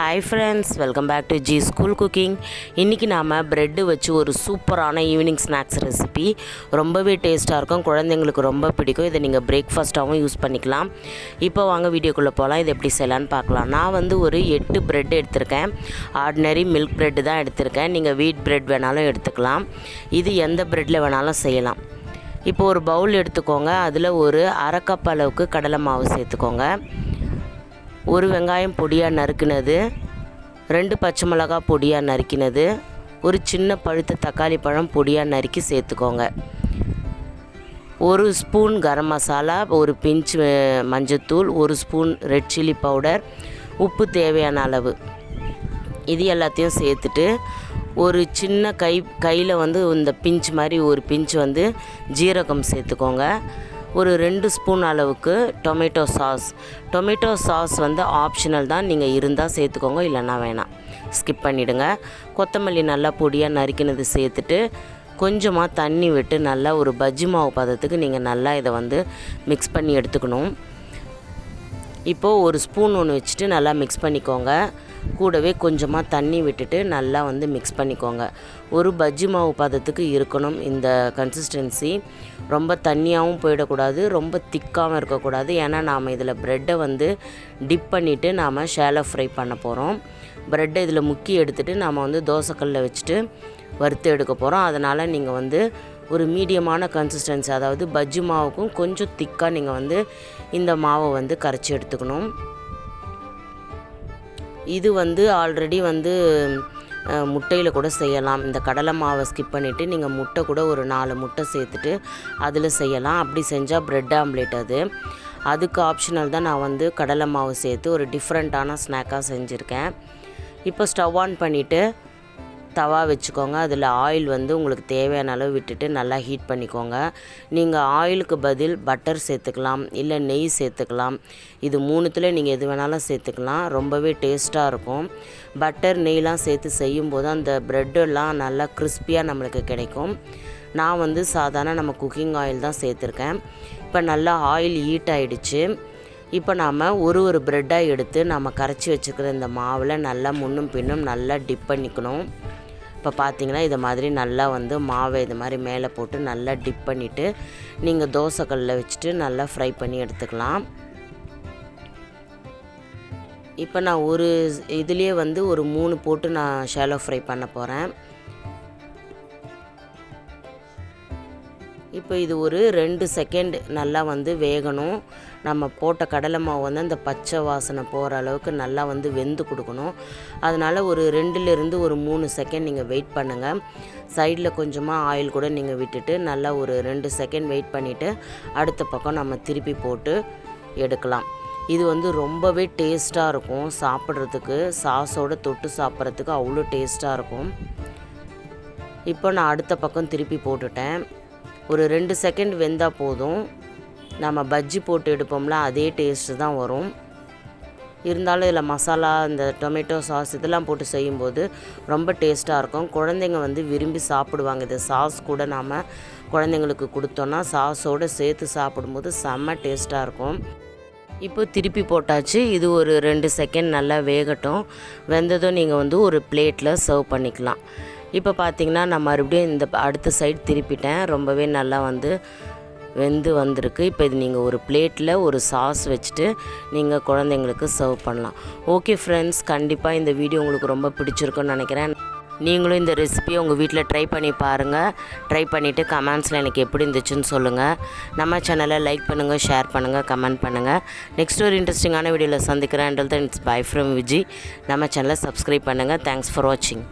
Hi friends, welcome back to G School Cooking. இன்றைக்கி நாம் bread வச்சு ஒரு சூப்பரான ஈவினிங் ஸ்நாக்ஸ் ரெசிபி ரொம்பவே டேஸ்ட்டாக இருக்கும். குழந்தைங்களுக்கு ரொம்ப பிடிக்கும். இதை நீங்கள் பிரேக்ஃபாஸ்ட்டாகவும் யூஸ் பண்ணிக்கலாம். இப்போ வாங்க வீடியோக்குள்ளே போகலாம். இது எப்படி செய்யலான்னு பார்க்கலாம். நான் வந்து ஒரு 8 ப்ரெட் எடுத்திருக்கேன். ஆர்டினரி மில்க் ப்ரெட்டு தான் எடுத்திருக்கேன். நீங்கள் வீட் ப்ரெட் வேணாலும் எடுத்துக்கலாம். இது எந்த ப்ரெட்டில் வேணாலும் செய்யலாம். இப்போ ஒரு பவுல் எடுத்துக்கோங்க. அதில் ஒரு அரை கப் அளவுக்கு கடலை மாவு சேர்த்துக்கோங்க. ஒரு வெங்காயம் பொடியாக நறுக்கினது, 2 பச்சை மிளகாய் பொடியாக நறுக்கினது, ஒரு சின்ன பழுத்த தக்காளி பழம் பொடியாக நறுக்கி சேர்த்துக்கோங்க. ஒரு ஸ்பூன் கரம் மசாலா, ஒரு பிஞ்ச் மஞ்சத்தூள், ஒரு ஸ்பூன் ரெட் சில்லி பவுடர், உப்பு தேவையான அளவு, இது எல்லாத்தையும் சேர்த்துட்டு ஒரு சின்ன கையில் வந்து இந்த பிஞ்ச் மாதிரி ஒரு பிஞ்ச் வந்து ஜீரகம் சேர்த்துக்கோங்க. ஒரு 2 ஸ்பூன் அளவுக்கு டொமேட்டோ சாஸ் வந்து ஆப்ஷனல் தான். நீங்கள் இருந்தால் சேர்த்துக்கோங்க, இல்லைன்னா வேணாம், ஸ்கிப் பண்ணிவிடுங்க. கொத்தமல்லி நல்லா பொடியாக நறுக்கினது சேர்த்துட்டு கொஞ்சமாக தண்ணி விட்டு நல்லா ஒரு பஜ்ஜி மாவு பதத்துக்கு நீங்கள் நல்லா இதை வந்து மிக்ஸ் பண்ணி எடுத்துக்கணும். இப்போது ஒரு ஸ்பூன் ஒன்று வச்சுட்டு நல்லா மிக்ஸ் பண்ணிக்கோங்க. கூடவே கொஞ்சமாக தண்ணி விட்டுட்டு நல்லா வந்து மிக்ஸ் பண்ணிக்கோங்க. ஒரு பஜ்ஜி மாவு பதத்துக்கு இருக்கணும் இந்த கன்சிஸ்டன்சி. ரொம்ப தண்ணியாகவும் போயிடக்கூடாது, ரொம்ப திக்காகவும் இருக்கக்கூடாது. ஏன்னா நாம் இதில் ப்ரெட்டை வந்து டிப் பண்ணிவிட்டு நாம் ஷாலோ ஃப்ரை பண்ண போகிறோம். ப்ரெட்டை இதில் முக்கி எடுத்துகிட்டு நாம் வந்து தோசைக்கல்லில் வச்சுட்டு வறுத்து எடுக்க போகிறோம். அதனால் நீங்கள் வந்து ஒரு மீடியமான கன்சிஸ்டன்சி, அதாவது பஜ்ஜி மாவுக்கும் கொஞ்சம் திக்காக நீங்கள் வந்து இந்த மாவை வந்து கரைச்சி எடுத்துக்கணும். இது வந்து ஆல்ரெடி வந்து முட்டையில் கூட செய்யலாம். இந்த கடலை மாவை ஸ்கிப் பண்ணிவிட்டு நீங்கள் முட்டை கூட ஒரு 4 முட்டை சேர்த்துட்டு அதில் செய்யலாம். அப்படி செஞ்சால் ப்ரெட் ஆம்லேட் அதுக்கு ஆப்ஷனல் தான். நான் வந்து கடலை மாவு சேர்த்து ஒரு டிஃப்ரெண்ட்டான ஸ்நாக்காக செஞ்சுருக்கேன். இப்போ ஸ்டவ் ஆன் பண்ணிவிட்டு தவா வச்சுக்கோங்க. அதில் ஆயில் வந்து உங்களுக்கு தேவையான அளவு விட்டுட்டு நல்லா ஹீட் பண்ணிக்கோங்க. நீங்கள் ஆயிலுக்கு பதில் பட்டர் சேர்த்துக்கலாம், இல்லை நெய் சேர்த்துக்கலாம். இது 3த்தில் நீங்கள் எது வேணாலும் சேர்த்துக்கலாம். ரொம்பவே டேஸ்ட்டாக இருக்கும். பட்டர் நெய்லாம் சேர்த்து செய்யும்போது அந்த ப்ரெட்டெல்லாம் நல்லா கிறிஸ்பியாக நம்மளுக்கு கிடைக்கும். நான் வந்து சாதாரண நம்ம குக்கிங் ஆயில் தான் சேர்த்துருக்கேன். இப்போ நல்லா ஆயில் ஹீட் ஆகிடுச்சு. இப்போ நாம் ஒரு ப்ரெட்டாக எடுத்து நம்ம கரைச்சி வச்சுக்கிற இந்த மாவில் நல்லா முன்னும் பின்னும் நல்லா டிப் பண்ணிக்கணும். இப்போ பார்த்தீங்கன்னா இது மாதிரி நல்லா வந்து மாவை இது மாதிரி மேலே போட்டு நல்லா டிப் பண்ணிவிட்டு நீங்கள் தோசைக்கல்லில் வச்சுட்டு நல்லா ஃப்ரை பண்ணி எடுத்துக்கலாம். இப்போ நான் ஒரு இதுலேயே வந்து ஒரு 3 போட்டு நான் ஷாலோ ஃப்ரை பண்ண போகிறேன். இப்போ இது ஒரு 2 செகண்ட் நல்லா வந்து வேகணும். நம்ம போட்ட கடலை மாவு வந்து அந்த பச்சை வாசனை போகிற அளவுக்கு நல்லா வந்து வெந்து கொடுக்கணும். அதனால் ஒரு 2லேருந்து ஒரு 3 செகண்ட் நீங்கள் வெயிட் பண்ணுங்கள். சைடில் கொஞ்சமாக ஆயில் கூட நீங்கள் விட்டுட்டு நல்லா ஒரு 2 செகண்ட் வெயிட் பண்ணிவிட்டு அடுத்த பக்கம் நம்ம திருப்பி போட்டு எடுக்கலாம். இது வந்து ரொம்பவே டேஸ்ட்டாக இருக்கும். சாப்பிட்றதுக்கு சாஸோடு தொட்டு சாப்பிட்றதுக்கு அவ்வளோ டேஸ்ட்டாக இருக்கும். இப்போ நான் அடுத்த பக்கம் திருப்பி போட்டுட்டேன். ஒரு 2 செகண்ட் வெந்தால் போதும். நம்ம பஜ்ஜி போட்டு எடுப்போம்ல, அதே டேஸ்ட்டு தான் வரும். இருந்தாலும் இதில் மசாலா, இந்த டொமேட்டோ சாஸ் இதெல்லாம் போட்டு செய்யும்போது ரொம்ப டேஸ்ட்டாக இருக்கும். குழந்தைங்க வந்து விரும்பி சாப்பிடுவாங்க. இது சாஸ் கூட நாம் குழந்தைங்களுக்கு கொடுத்தோன்னா சாஸோடு சேர்த்து சாப்பிடும்போது செம்ம டேஸ்ட்டாக இருக்கும். இப்போ திருப்பி போட்டாச்சு. இது ஒரு 2 செகண்ட் நல்லா வேகட்டும். வெந்ததும் நீங்கள் வந்து ஒரு பிளேட்டில் சர்வ் பண்ணிக்கலாம். இப்போ பார்த்திங்கன்னா நான் மறுபடியும் இந்த அடுத்த சைடு திருப்பிட்டேன். ரொம்பவே நல்லா வந்து வெந்து வந்திருக்கு. இப்போ இது நீங்கள் ஒரு பிளேட்டில் ஒரு சாஸ் வச்சுட்டு நீங்கள் குழந்தைங்களுக்கு சர்வ் பண்ணலாம். ஓகே ஃப்ரெண்ட்ஸ், கண்டிப்பாக இந்த வீடியோ உங்களுக்கு ரொம்ப பிடிச்சிருக்குன்னு நினைக்கிறேன். நீங்களும் இந்த ரெசிபியை உங்கள் வீட்டில் ட்ரை பண்ணி பாருங்கள். ட்ரை பண்ணிவிட்டு கமெண்ட்ஸில் எனக்கு எப்படி இருந்துச்சுன்னு சொல்லுங்கள். நம்ம சேனலை லைக் பண்ணுங்கள், ஷேர் பண்ணுங்கள், கமெண்ட் பண்ணுங்கள். நெக்ஸ்ட் ஒரு இன்ட்ரெஸ்டிங்கான வீடியோவில் சந்திக்கிறேன். Until then it's by from Viji. நம்ம சேனலை சப்ஸ்கிரைப் பண்ணுங்கள். தேங்க்ஸ் ஃபார் வாட்சிங்.